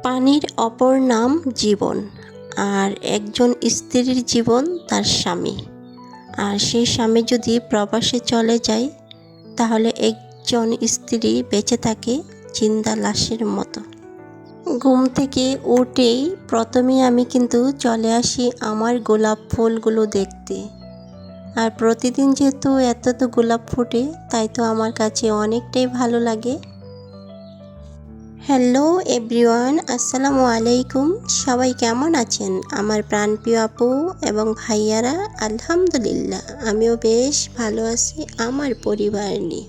পানির অপর নাম জীবন। আর একজন স্ত্রীর জীবন তার স্বামী। আর সেই স্বামী যদি প্রবাসে চলে যায়, তাহলে একজন স্ত্রী বেঁচে থাকে জিন্দা লাশের মতো। ঘুম থেকে উঠেই প্রথমে আমি কিন্তু চলে আসি আমার গোলাপ ফুলগুলো দেখতে। আর প্রতিদিন যেহেতু এত গোলাপ ফোটে, তাই তো আমার কাছে অনেকটাই ভালো লাগে। হ্যালো এভরিওয়ান, আসসালামু আলাইকুম। সবাই কেমন আছেন আমার প্রাণপ্রিয় আপু এবং ভাইয়ারা? আলহামদুলিল্লাহ, আমিও বেশ ভালো আছি আমার পরিবার নিয়ে।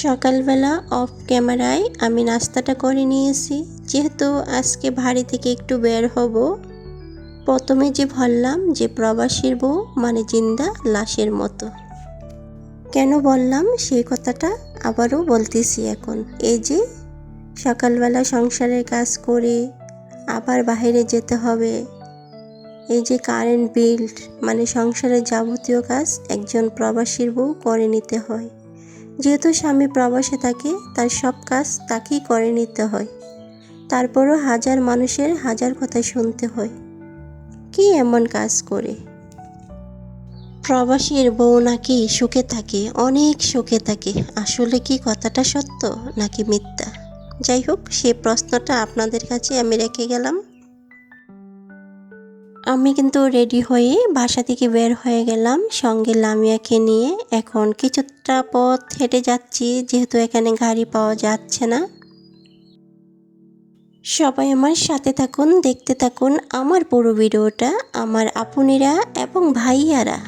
সকালবেলা অফ ক্যামেরায় আমি নাস্তাটা করে নিয়েছি, যেহেতু আজকে বাড়ি থেকে একটু বের হব। প্রথমে যে বললাম যে প্রবাসীর বউ মানে জিন্দা লাশের মতো, কেন বললাম সেই কথাটা আবারও বলতেছি। এখন এই যে সকালবেলা সংসারের কাজ করে আবার বাইরে যেতে হবে, এই যে কারেন্ট বিল মানে সংসারের যাবতীয় কাজ একজন প্রবাসীর বউ করে নিতে হয়। যেহেতু স্বামী প্রবাসে থাকে, তার সব কাজ তাকেই করে নিতে হয়। তারপরও হাজার মানুষের হাজার কথা শুনতে হয়, কি এমন কাজ করে। প্রবাসীর বউ নাকি সুখে থাকে, অনেক সুখে থাকে। আসলে কি কথাটা সত্য নাকি মিথ্যা? যাই হোক, সেই প্রশ্নটা আপনাদের কাছে আমি রেখে গেলাম। আমি কিন্তু রেডি হয়ে বাসা থেকে বের হয়ে গেলাম সঙ্গে লামিয়াকে নিয়ে। এখন কিছুটা পথ হেঁটে যাচ্ছি, যেহেতু এখানে গাড়ি পাওয়া যাচ্ছে না। সবাই আমার সাথে থাকুন, দেখতে থাকুন আমার পুরো ভিডিওটা, আমার আপুনিরা এবং ভাইয়ারা।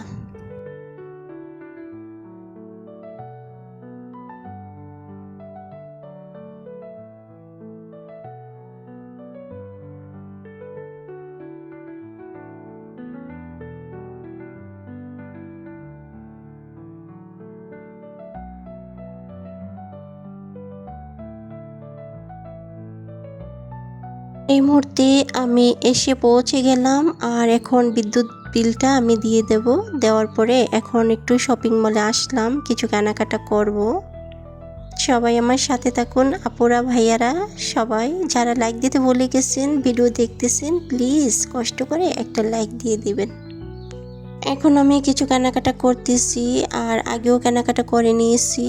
এই মুহূর্তে আমি এসে পৌঁছে গেলাম, আর এখন বিদ্যুৎ বিলটা আমি দিয়ে দেব। দেওয়ার পরে এখন একটু শপিং মলে আসলাম, কিছু কেনাকাটা করব। সবাই আমার সাথে থাকুন, আপুরা ভাইয়ারা সবাই। যারা লাইক দিতে ভুলে গেছেন, ভিডিও দেখতেছেন, প্লিজ কষ্ট করে একটা লাইক দিয়ে দিবেন। এখন আমি কিছু কেনাকাটা করতেছি, আর আগেও কেনাকাটা করে নিয়েছি।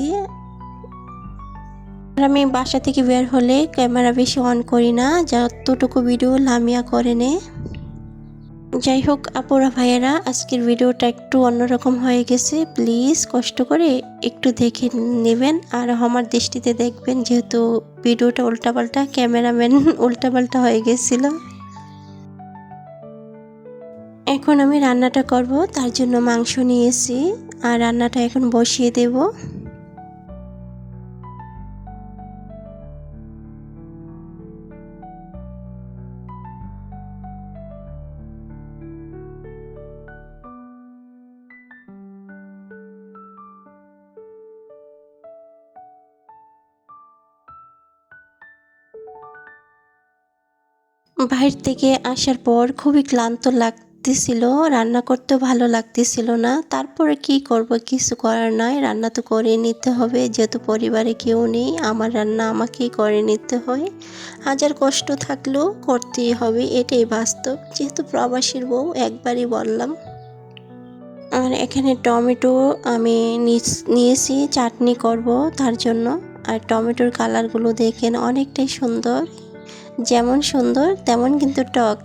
আমি বাসা থেকে বের হলে ক্যামেরা বেশি অন করি না, যতটুকু ভিডিও লামিয়া করে নে। যাই হোক আপুরা ভাইয়েরা, আজকের ভিডিওটা একটু অন্যরকম হয়ে গেছে, প্লিজ কষ্ট করে একটু দেখে নেবেন আর আমার দৃষ্টিতে দেখবেন, যেহেতু ভিডিওটা উল্টাপাল্টা, ক্যামেরাম্যান উল্টাপাল্টা হয়ে গেছিল। এখন আমি রান্নাটা করব, তার জন্য মাংস নিয়েছি আর রান্নাটা এখন বসিয়ে দেব। বাইরে থেকে আসার পর খুবই ক্লান্ত লাগতেছিল, রান্না করতেও ভালো লাগতেছিল না। তারপরে কি করব, কিছু করার নয়, রান্না তো করে নিতে হবে, যেহেতু পরিবারে কেউ নেই, আমার রান্না আমাকেই করে নিতে হয়। হাজার কষ্ট থাকলেও করতেই হবে, এটাই বাস্তব, যেহেতু প্রবাসীর বউ একবারই বললাম। আর এখানে টমেটো আমি নিয়েছি চাটনি করব তার জন্য। আর টমেটোর কালারগুলো দেখেন অনেকটাই সুন্দর, যেমন সুন্দর তেমন কিন্তু টক।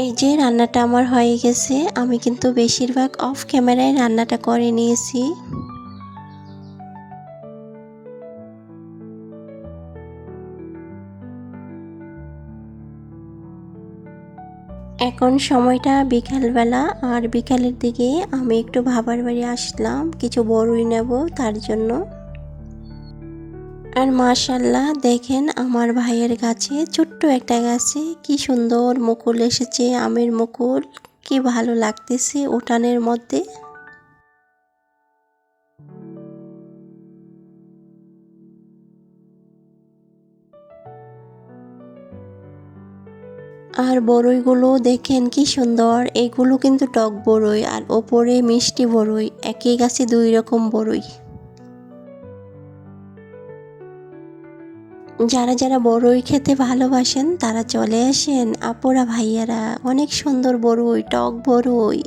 এই যে রান্নাটা আমার হয়ে গেছে, আমি কিন্তু বেশিরভাগ অফ ক্যামেরায় রান্নাটা করে নিয়েছি। এখন সময়টা বিকালবেলা, আর বিকালের দিকে আমি একটু বাবার বাড়ি আসলাম কিছু বড়ই নেব তার জন্য। আর মাশাআল্লাহ দেখেন আমার ভাইয়ের গাছে, ছোট্ট একটা গাছে কি সুন্দর মুকুল এসেছে, আমের মুকুল। কি ভালো লাগতেছে উঠানের মধ্যে। আর বড়ইগুলো দেখেন কি সুন্দর, এগুলো কিন্তু টক বড়ই আর ওপরে মিষ্টি বড়ই, একই গাছে দুই রকম বড়ই। যারা যারা বড়ই খেতে ভালোবাসেন তারা চলে আসেন আপুরা ভাইয়ারা, অনেক সুন্দর বড়ই, টক বড়ই।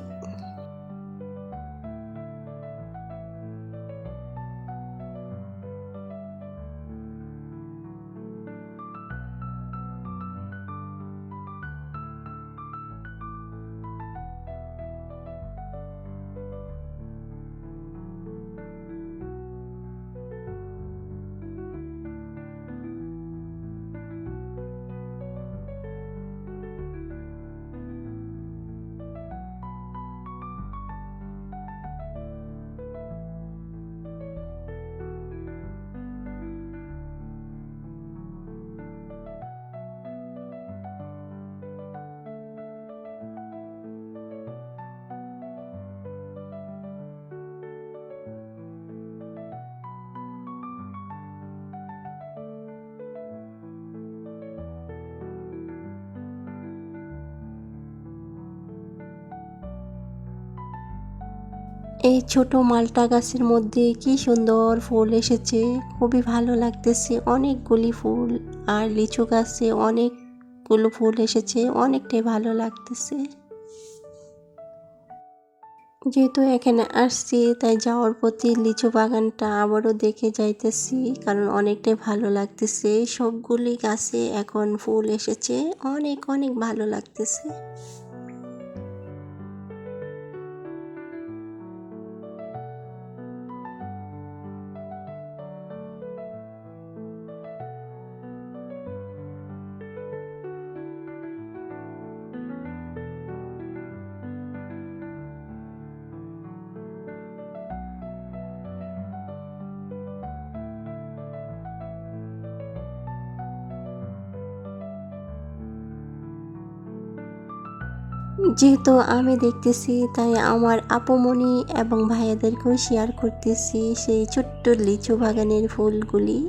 এই ছোট মালটা গাছের মধ্যে কি সুন্দর ফুল এসেছে, খুবই ভালো লাগতেছে, অনেকগুলি ফুল। আর লিচু গাছে অনেকগুলো ফুল এসেছে, অনেকটাই ভালো লাগতেছে। যেহেতু এখানে আসছি তাই যাওয়ার প্রতি লিচু বাগানটা আবারও দেখে যাইতেছি, কারণ অনেকটাই ভালো লাগতেছে। সবগুলি গাছে এখন ফুল এসেছে, অনেক অনেক ভালো লাগতেছে। যেহেতু আমি দেখতেছি তাই আমার আপুমনি এবং ভাইয়াদেরকেও শেয়ার করতেছি সেই ছোট্ট লিচু বাগানের ফুলগুলি।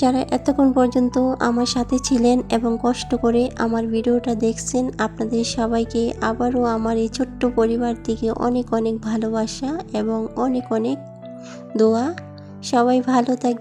যারা এতক্ষণ পর্যন্ত আমার সাথে ছিলেন এবং কষ্ট করে আমার ভিডিওটা দেখছেন, আপনাদের সবাইকে আবারও আমার এই ছোট্ট পরিবার থেকে অনেক অনেক ভালোবাসা এবং অনেক অনেক দোয়া। সবাই ভালো থাকবেন।